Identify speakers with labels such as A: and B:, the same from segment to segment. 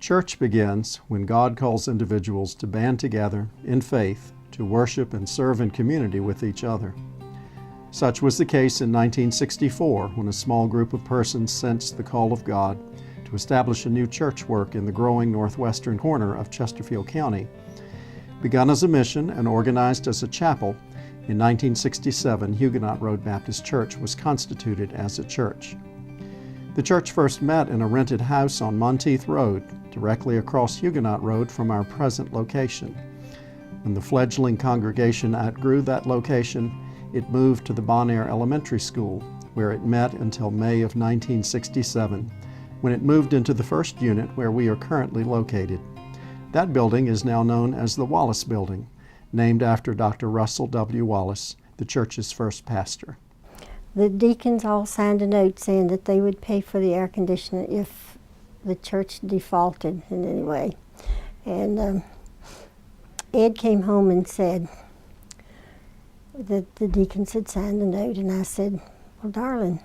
A: Church begins when God calls individuals to band together in faith to worship and serve in community with each other. Such was the case in 1964 when a small group of persons sensed the call of God to establish a new church work in the growing northwestern corner of Chesterfield County. Begun as a mission and organized as a chapel, in 1967 Huguenot Road Baptist Church was constituted as a church. The church first met in a rented house on Monteith Road, directly across Huguenot Road from our present location. When the fledgling congregation outgrew that location, it moved to the Bon Air Elementary School, where it met until May of 1967, when it moved into the first unit where we are currently located. That building is now known as the Wallace Building, named after Dr. Russell W. Wallace, the church's first pastor.
B: The deacons all signed a note saying that they would pay for the air conditioner if the church defaulted in any way. And Ed came home and said that the deacons had signed a note, and I said, well, darling,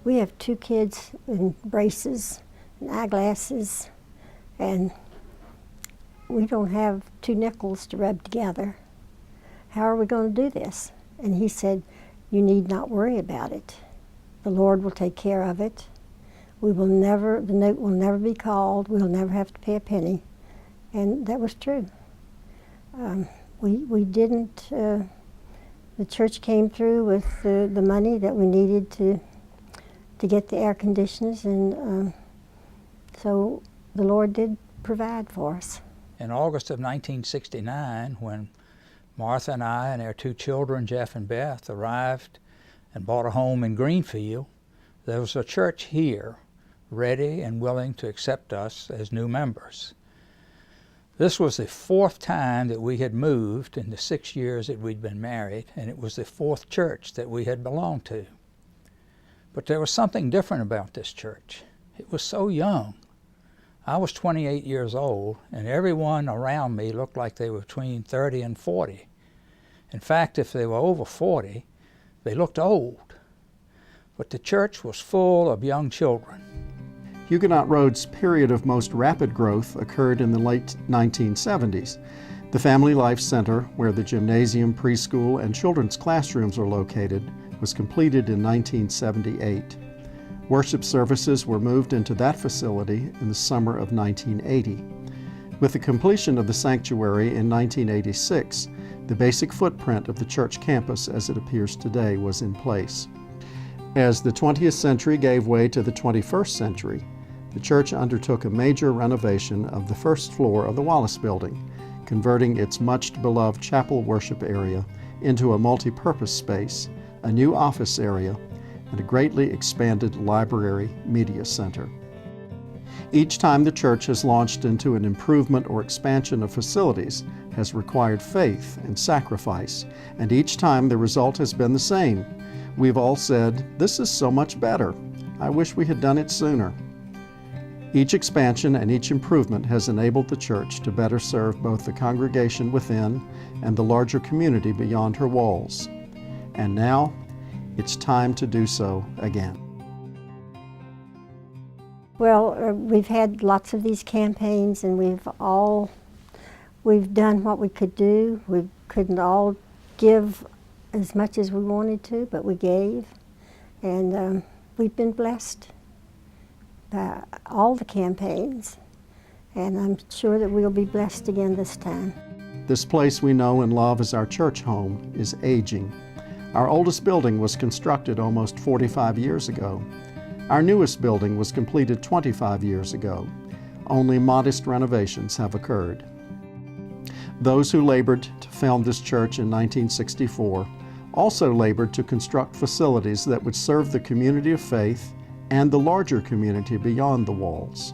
B: we have 2 kids in braces and eyeglasses, and we don't have 2 nickels to rub together. How are we going to do this? And he said, you need not worry about it. The Lord will take care of it. The note will never be called. We'll never have to pay a penny. And that was true. We didn't, the church came through with the money that we needed to get the air conditioners, and so the Lord did provide for us.
C: In August of 1969, when Martha and I and our 2 children, Jeff and Beth, arrived and bought a home in Greenfield, there was a church here ready and willing to accept us as new members. This was the 4th time that we had moved in the 6 years that we'd been married, and it was the 4th church that we had belonged to. But there was something different about this church. It was so young. I was 28 years old, and everyone around me looked like they were between 30 and 40. In fact, if they were over 40, they looked old. But the church was full of young children.
A: Huguenot Road's period of most rapid growth occurred in the late 1970s. The Family Life Center, where the gymnasium, preschool, and children's classrooms are located, was completed in 1978. Worship services were moved into that facility in the summer of 1980. With the completion of the sanctuary in 1986, the basic footprint of the church campus as it appears today was in place. As the 20th century gave way to the 21st century, the church undertook a major renovation of the first floor of the Wallace Building, converting its much-beloved chapel worship area into a multi-purpose space, a new office area, and a greatly expanded library media center. Each time the church has launched into an improvement or expansion of facilities has required faith and sacrifice, and each time the result has been the same. We've all said, "This is so much better. I wish we had done it sooner." Each expansion and each improvement has enabled the church to better serve both the congregation within and the larger community beyond her walls. And now, it's time to do so again.
B: Well, we've had lots of these campaigns, and we've done what we could do. We couldn't all give as much as we wanted to, but we gave, and we've been blessed by all the campaigns, and I'm sure that we'll be blessed again this time.
A: This place we know and love as our church home is aging. Our oldest building was constructed almost 45 years ago. Our newest building was completed 25 years ago. Only modest renovations have occurred. Those who labored to found this church in 1964 also labored to construct facilities that would serve the community of faith and the larger community beyond the walls.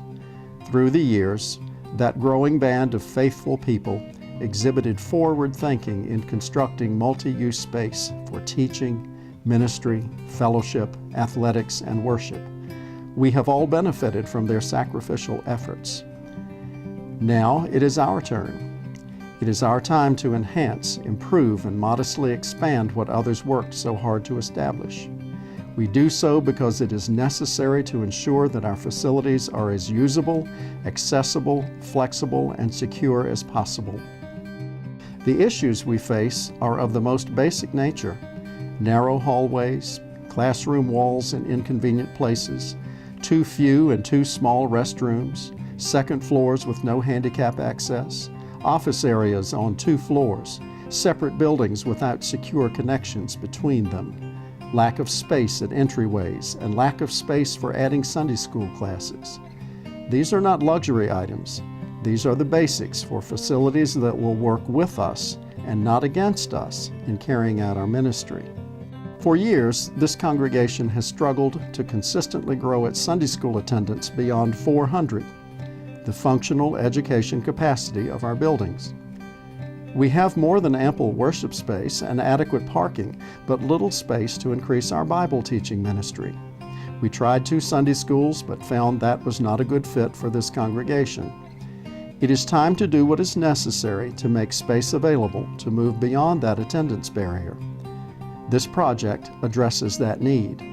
A: Through the years, that growing band of faithful people exhibited forward thinking in constructing multi-use space for teaching, ministry, fellowship, athletics, and worship. We have all benefited from their sacrificial efforts. Now it is our turn. It is our time to enhance, improve, and modestly expand what others worked so hard to establish. We do so because it is necessary to ensure that our facilities are as usable, accessible, flexible, and secure as possible. The issues we face are of the most basic nature: narrow hallways, classroom walls in inconvenient places, too few and too small restrooms, second floors with no handicap access, office areas on 2 floors, separate buildings without secure connections between them, lack of space at entryways, and lack of space for adding Sunday school classes. These are not luxury items. These are the basics for facilities that will work with us and not against us in carrying out our ministry. For years, this congregation has struggled to consistently grow its Sunday school attendance beyond 400, the functional education capacity of our buildings. We have more than ample worship space and adequate parking, but little space to increase our Bible teaching ministry. We tried 2 Sunday schools, but found that was not a good fit for this congregation. It is time to do what is necessary to make space available to move beyond that attendance barrier. This project addresses that need.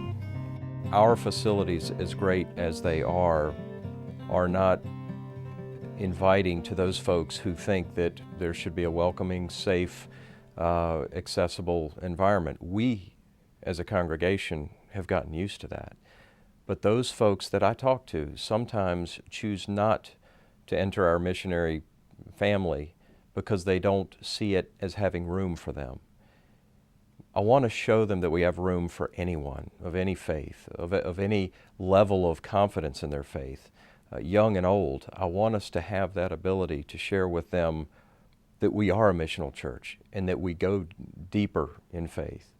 D: Our facilities, as great as they are not inviting to those folks who think that there should be a welcoming, safe, accessible environment. We, as a congregation, have gotten used to that. But those folks that I talk to sometimes choose not to enter our missionary family because they don't see it as having room for them. I want to show them that we have room for anyone, of any faith, of any level of confidence in their faith, young and old. I want us to have that ability to share with them that we are a missional church and that we go deeper in faith.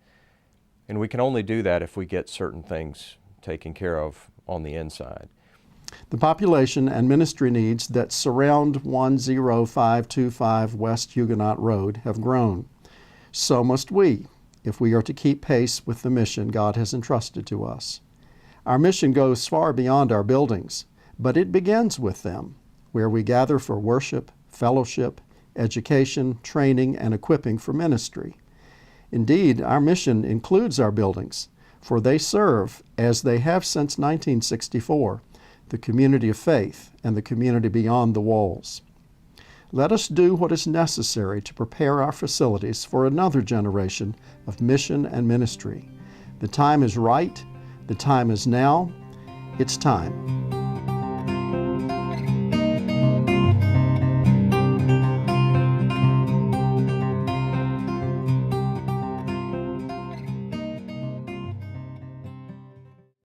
D: And we can only do that if we get certain things taken care of on the inside.
A: The population and ministry needs that surround 10525 West Huguenot Road have grown. So must we, if we are to keep pace with the mission God has entrusted to us. Our mission goes far beyond our buildings, but it begins with them, where we gather for worship, fellowship, education, training, and equipping for ministry. Indeed, our mission includes our buildings, for they serve, as they have since 1964, the community of faith and the community beyond the walls. Let us do what is necessary to prepare our facilities for another generation of mission and ministry. The time is right. The time is now. It's time.